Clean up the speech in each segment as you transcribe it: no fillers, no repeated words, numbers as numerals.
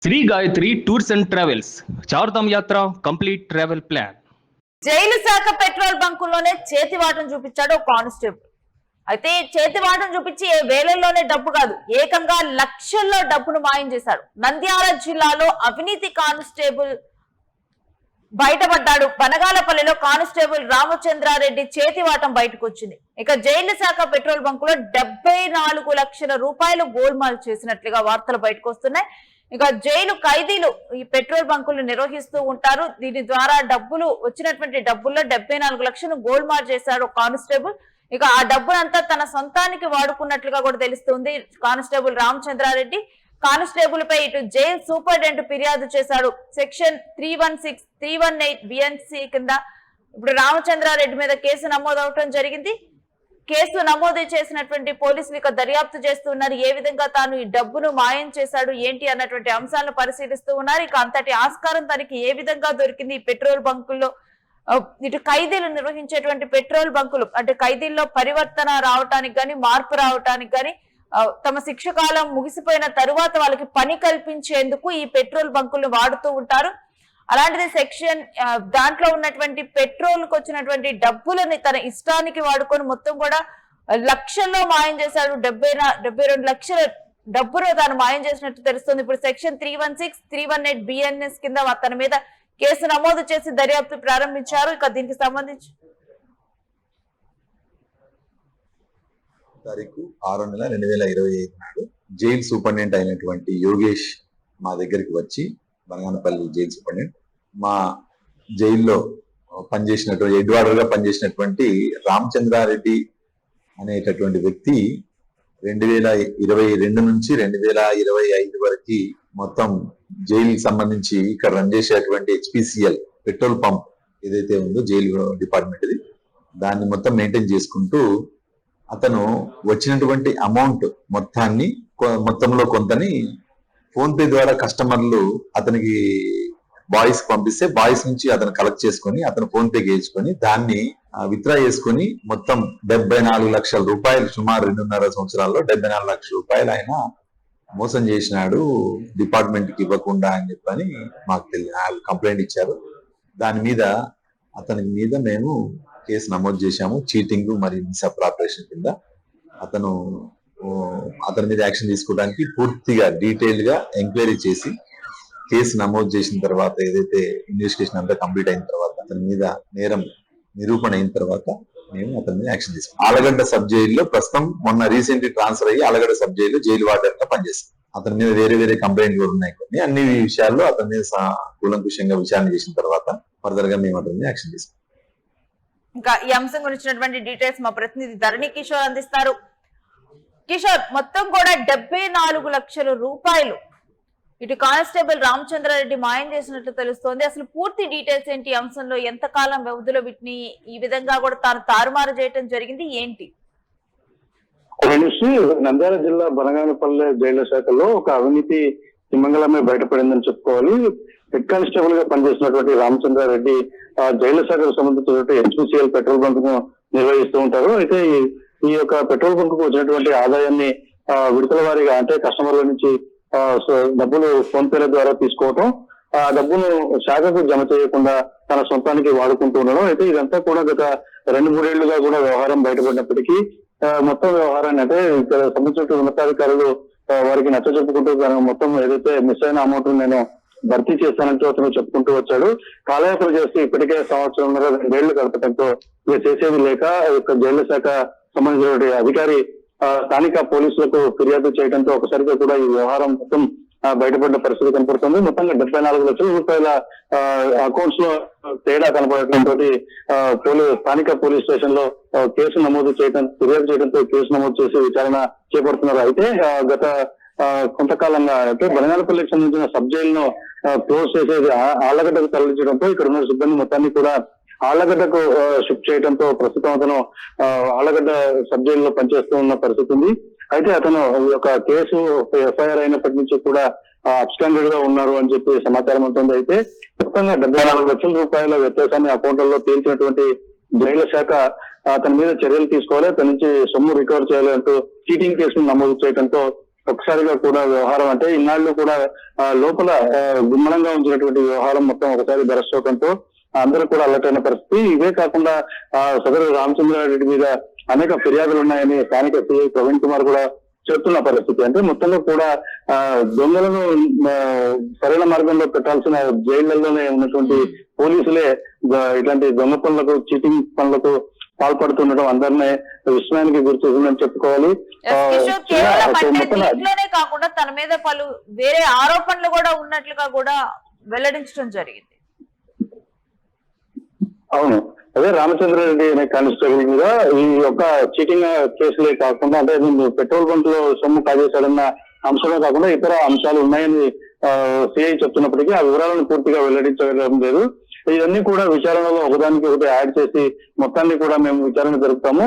Shri Gayatri tours and travels Chardham యాత్ర complete travel plan. Jail శాఖ petrol బంకుల్లోనే చేతివాటం చూపించాడు కానిస్టేబుల్. అయితే చేతివాటం చూపించి వేలల్లోనే డబ్బు కాదు, ఏకంగా లక్షల్లో డబ్బును మాయం చేశాడు. నంద్యాల జిల్లాలో అవినీతి కానిస్టేబుల్ బయటపడ్డాడు. బనగాలపల్లిలో కానిస్టేబుల్ రామచంద్రారెడ్డి చేతివాటం బయటకు వచ్చింది. ఇక జైలు శాఖ పెట్రోల్ బంకులో 74 లక్షల రూపాయలు గోల్మాల్ చేసినట్లుగా వార్తలు బయటకు వస్తున్నాయి. ఇక జైలు ఖైదీలు ఈ పెట్రోల్ బంకులు నిర్వహిస్తూ ఉంటారు. దీని ద్వారా వచ్చినటువంటి డబ్బుల్లో 74 లక్షలు గోల్మాల్ చేశాడు కానిస్టేబుల్. ఇక ఆ డబ్బునంతా తన సొంతానికి వాడుకున్నట్లుగా కూడా తెలుస్తుంది. కానిస్టేబుల్ రామచంద్రారెడ్డి కానిస్టేబుల్ పై ఇటు జైలు సూపరింటెండెంట్ ఫిర్యాదు చేశాడు. సెక్షన్ 316, 318 బిఎన్సి కింద ఇప్పుడు రామచంద్రారెడ్డి మీద కేసు నమోదవటం జరిగింది. కేసు నమోదు చేసినటువంటి పోలీసులు ఇక దర్యాప్తు చేస్తున్నారు. ఏ విధంగా తాను ఈ డబ్బును మాయం చేశాడు ఏంటి అన్నటువంటి అంశాలను పరిశీలిస్తూ ఉన్నారు. ఇక అంతటి ఆస్కారం తనకి ఏ విధంగా దొరికింది ఈ పెట్రోల్ బంకుల్లో, ఇటు ఖైదీలు నిర్వహించేటువంటి పెట్రోల్ బంకులు అంటే ఖైదీల్లో పరివర్తన రావటానికి గాని, మార్పు రావటానికి గాని, తమ శిక్ష కాలం ముగిసిపోయిన తరువాత వాళ్ళకి పని కల్పించేందుకు ఈ పెట్రోల్ బంకులను వాడుతూ ఉంటారు. అలాంటిది సెక్షన్ దాంట్లో ఉన్నటువంటి పెట్రోల్ కు వచ్చినటువంటి డబ్బులని తన ఇష్టానికి వాడుకొని మొత్తం కూడా లక్షల్లో మాయం చేశాడు. 72 లక్షల డబ్బును తాను మాయం చేసినట్టు తెలుస్తుంది. ఇప్పుడు సెక్షన్ 316, 318 బిఎన్ఎస్ కింద తన మీద కేసు నమోదు చేసి దర్యాప్తు ప్రారంభించారు. ఇక దీనికి సంబంధించి తారీఖు 6/2025 జైలు సూపరింటెండెంట్ అయినటువంటి యోగేష్ మా దగ్గరికి వచ్చి, బనగానపల్లి జైలు సూపరింటెండెంట్, మా జైల్లో పనిచేసినటువంటి హెడ్ గా పనిచేసినటువంటి రామచంద్రారెడ్డి అనేటటువంటి వ్యక్తి 2022 నుంచి 2025 వరకు మొత్తం జైలుకి సంబంధించి ఇక్కడ రన్ చేసేటువంటి HPCL పెట్రోల్ పంప్ ఏదైతే ఉందో జైలు డిపార్ట్మెంట్ దాన్ని మొత్తం మెయింటైన్ చేసుకుంటూ అతను వచ్చినటువంటి అమౌంట్ మొత్తంలో కొంతని ఫోన్ పే ద్వారా కస్టమర్లు అతనికి బాయ్స్ పంపిస్తే బాయ్స్ నుంచి అతను కలెక్ట్ చేసుకొని అతను ఫోన్ పే వేయించుకొని దాన్ని విత్డ్రా చేసుకొని మొత్తం 74 లక్షల రూపాయలు, సుమారు 2.5 సంవత్సరాల్లో 74 లక్షల రూపాయలు ఆయన మోసం చేసినాడు డిపార్ట్మెంట్ కి ఇవ్వకుండా అని చెప్పని మాకు కంప్లైంట్ ఇచ్చారు. దాని మీద అతని మీద మేము కేసు నమోదు చేశాము. చీటింగ్ మరియు మిస్అప్రాపరేషన్ కింద అతని మీద యాక్షన్ తీసుకోవడానికి పూర్తిగా డీటెయిల్ గా ఎంక్వైరీ చేసి కేసు నమోదు చేసిన తర్వాత, ఏదైతే ఇన్వెస్టిగేషన్ అంతా కంప్లీట్ అయిన తర్వాత, అతని మీద నేరం నిరూపణ అయిన తర్వాత మేము అతని మీద యాక్షన్ తీసుకున్నాం. ఆలగడ్డ సబ్ జైల్లో ప్రస్తుతం మొన్న రీసెంట్లీ ట్రాన్స్ఫర్ అయ్యి ఆలగడ్డ సబ్ జైల్లో జైలు వార్డెన్ గా పనిచేస్తాం. అతని మీద వేరే కంప్లైంట్ కూడా ఉన్నాయి కొన్ని. అన్ని విషయాల్లో అతని మీద కూలంకుషంగా విచారణ చేసిన తర్వాత ఫర్దర్ గా మేము అతని మీద యాక్షన్ తీసుకున్నాం. ఇంకా ఈ అంశం గురించినటువంటి డీటెయిల్స్ మా ప్రతినిధి ధరణి కిషోర్ అందిస్తారు. కిషోర్, మొత్తం కూడా 74 లక్షల రూపాయలు ఇటు కానిస్టేబుల్ రామచంద్రారెడ్డి మాయం చేసినట్లు తెలుస్తోంది. అసలు పూర్తి డీటెయిల్స్ ఏంటి? ఈ అంశంలో ఎంతకాలం వ్యవధిలో వీటిని ఈ విధంగా కూడా తాను తారుమారు చేయటం జరిగింది ఏంటి? నంద్యాల జిల్లా బనగానపల్లె జైళ్ల శాఖలో ఒక అవినీతి సింహంగళమే బయటపడిందని చెప్పుకోవాలి. హెడ్ కానిస్టేబుల్ గా పనిచేసినటువంటి రామచంద్రారెడ్డి జైళ్ల శాఖకు సంబంధించినటువంటి HPCL పెట్రోల్ బంక్ ను నిర్వహిస్తూ ఉంటారు. అయితే ఈ యొక్క పెట్రోల్ బంక్ కు వచ్చినటువంటి ఆదాయాన్ని విడతల వారీగా అంటే కస్టమర్ల నుంచి డబ్బులు ఫోన్ పేల ద్వారా తీసుకోవటం, ఆ డబ్బును శాఖకు జమ చేయకుండా తన సొంతానికి వాడుకుంటూ ఉండడం. అయితే ఇదంతా కూడా గత 2-3 ఏళ్లుగా కూడా వ్యవహారం బయటపడినప్పటికీ మొత్తం వ్యవహారాన్ని అంటే ఇక్కడ సంబంధించిన ఉన్నతాధికారులు వారికి నచ్చ చెప్పుకుంటూ మొత్తం ఏదైతే మిస్ అయిన అమౌంట్ నేను భర్తీ చేస్తానంటూ అతను చెప్పుకుంటూ వచ్చాడు. కాలయాపన చేస్తూ ఇప్పటికే 1.5 సంవత్సరంన్నర 2 ఏళ్లు గడపడంతో ఇక చేసేది లేక జైళ్ల శాఖ సంబంధించిన అధికారి స్థానిక పోలీసులకు ఫిర్యాదు చేయడంతో ఒకసారిగా కూడా ఈ వ్యవహారం మొత్తం బయటపడ్డ పరిస్థితి కనపడుతుంది. మొత్తంగా 74 లక్షల రూపాయల అకౌంట్స్ లో తేడా కనపడటంతో స్థానిక పోలీస్ స్టేషన్ లో కేసు నమోదు ఫిర్యాదు చేయడంతో కేసు నమోదు చేసి విచారణ చేపడుతున్నారు. అయితే గత కొంతకాలంగా అంటే బనగానపల్లికి సంబంధించిన సబ్ జైలును క్లోజ్ చేసేది ఆళ్లగడ్డకు తరలించడంతో ఇక్కడ ఉన్న సిబ్బంది మొత్తాన్ని కూడా ఆళ్లగడ్డకు షిఫ్ట్ చేయడంతో ప్రస్తుతం అతను ఆళ్లగడ్డ సబ్ జైల్లో పనిచేస్తూ ఉన్న పరిస్థితి ఉంది. అయితే అతను ఈ యొక్క కేసు FIR అయినప్పటి నుంచి కూడా అబ్స్టాండెడ్ గా ఉన్నారు అని చెప్పి సమాచారం ఉంటుంది. అయితే మొత్తంగా 74 లక్షల రూపాయల వ్యత్యాసాన్ని అకౌంట్లలో తేల్చినటువంటి జైళ్ల శాఖ అతని మీద చర్యలు తీసుకోవాలి, అతని నుంచి సొమ్ము రికవర్ చేయాలి అంటూ చీటింగ్ కేసును నమోదు చేయడంతో ఒకసారిగా కూడా వ్యవహారం అంటే ఇన్నాళ్ళు కూడా లోపల గుమ్మనంగా ఉంచినటువంటి వ్యవహారం మొత్తం ఒకసారి బరస్టోకంతో అందరూ కూడా అలర్టైన పరిస్థితి. ఇవే కాకుండా సదరు రామచంద్రారెడ్డి మీద అనేక ఫిర్యాదులు ఉన్నాయని స్థానిక సిఐ ప్రవీణ్ కుమార్ కూడా చెప్తున్న పరిస్థితి. అంటే మొత్తంలో కూడా దొంగలను సరైన మార్గంలో పెట్టాల్సిన జైళ్లలోనే ఉన్నటువంటి పోలీసులే ఇట్లాంటి దొంగ పనులకు, చీటింగ్ పనులకు పాల్పడుతుండటం అందరినీ విస్మయానికి గురి చేసిందని చెప్పుకోవాలి. దీంట్లోనే కాకుండా తన మీద పలు వేరే ఆరోపణలు కూడా ఉన్నట్లుగా కూడా వెల్లడించడం జరిగింది. అవును, అదే రామచంద్రారెడ్డి అనే కానిస్టేబుల్ మీద ఈ యొక్క చీటింగ్ కేసులే కాకుండా అంటే పెట్రోల్ బంక్ లో సొమ్ము కాజేశాడన్న అంశమే కాకుండా ఇతర అంశాలు ఉన్నాయని సిఐ చెప్తున్నప్పటికీ ఆ వివరాలను పూర్తిగా వెల్లడించడం లేదు. ఇవన్నీ కూడా విచారణలో ఒకదానికి ఒకటి యాడ్ చేసి మొత్తాన్ని కూడా మేము విచారణ జరుపుతాము.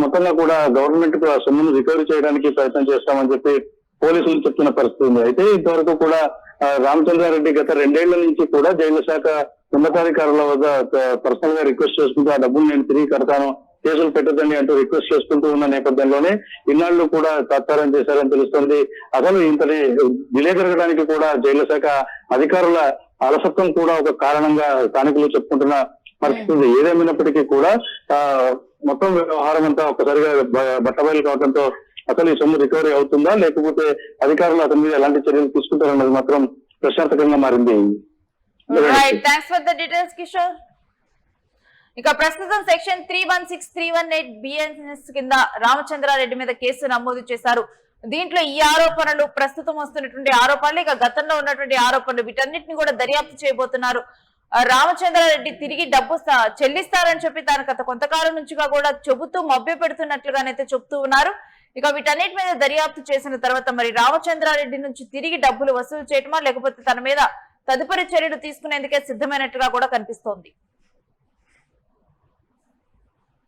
మొత్తంగా కూడా గవర్నమెంట్ కు ఆ సొమ్మును రికవరీ చేయడానికి ప్రయత్నం చేస్తామని చెప్పి పోలీసులు చెప్తున్న పరిస్థితి ఉంది. అయితే ఇంతవరకు కూడా రామచంద్రారెడ్డి గత 2 ఏళ్ల నుంచి కూడా జైలు శాఖ ఉన్నతాధికారుల వద్ద పర్సనల్ గా రిక్వెస్ట్ చేసుకుంటూ ఆ డబ్బులు నేను తిరిగి కడతాను, కేసులు పెట్టదండి అంటూ రిక్వెస్ట్ చేసుకుంటూ ఉన్న నేపథ్యంలోనే ఇన్నాళ్లు కూడా తాత్సారం చేశారని తెలుస్తుంది. అసలు ఇంతటి డిలే జరగడానికి కూడా జైలు శాఖ అధికారుల అలసత్వం కూడా ఒక కారణంగా స్థానికులు చెప్పుకుంటున్న పరిస్థితి. ఏదేమైనప్పటికీ కూడా మొత్తం వ్యవహారం అంతా ఒక్కసారిగా బట్టబయలు కావడంతో అసలు ఈ సొమ్ము రికవరీ అవుతుందా లేకపోతే అధికారులు అతని మీద ఎలాంటి చర్యలు తీసుకుంటారన్నది మాత్రం ప్రశాంతకంగా మారింది. ఇక ప్రస్తుతం సెక్షన్ 316, 318 BNS కింద రామచంద్రారెడ్డి మీద కేసు నమోదు చేశారు. దీంట్లో ఈ ఆరోపణలు, ప్రస్తుతం వస్తున్నటువంటి ఆరోపణలు, ఇక గతంలో ఉన్నటువంటి ఆరోపణలు, వీటన్నిటిని కూడా దర్యాప్తు చేయబోతున్నారు. రామచంద్రారెడ్డి తిరిగి డబ్బు చెల్లిస్తారని చెప్పి తన గత కొంతకాలం నుంచిగా కూడా చెబుతూ మభ్య పెడుతున్నట్లుగానైతే చెప్తూ ఉన్నారు. ఇక వీటన్నిటి మీద దర్యాప్తు చేసిన తర్వాత మరి రామచంద్రారెడ్డి నుంచి తిరిగి డబ్బులు వసూలు చేయటమా లేకపోతే తన మీద తదుపరి చర్యలు తీసుకునేందుకే సిద్ధమైనట్టుగా కూడా కనిపిస్తోంది.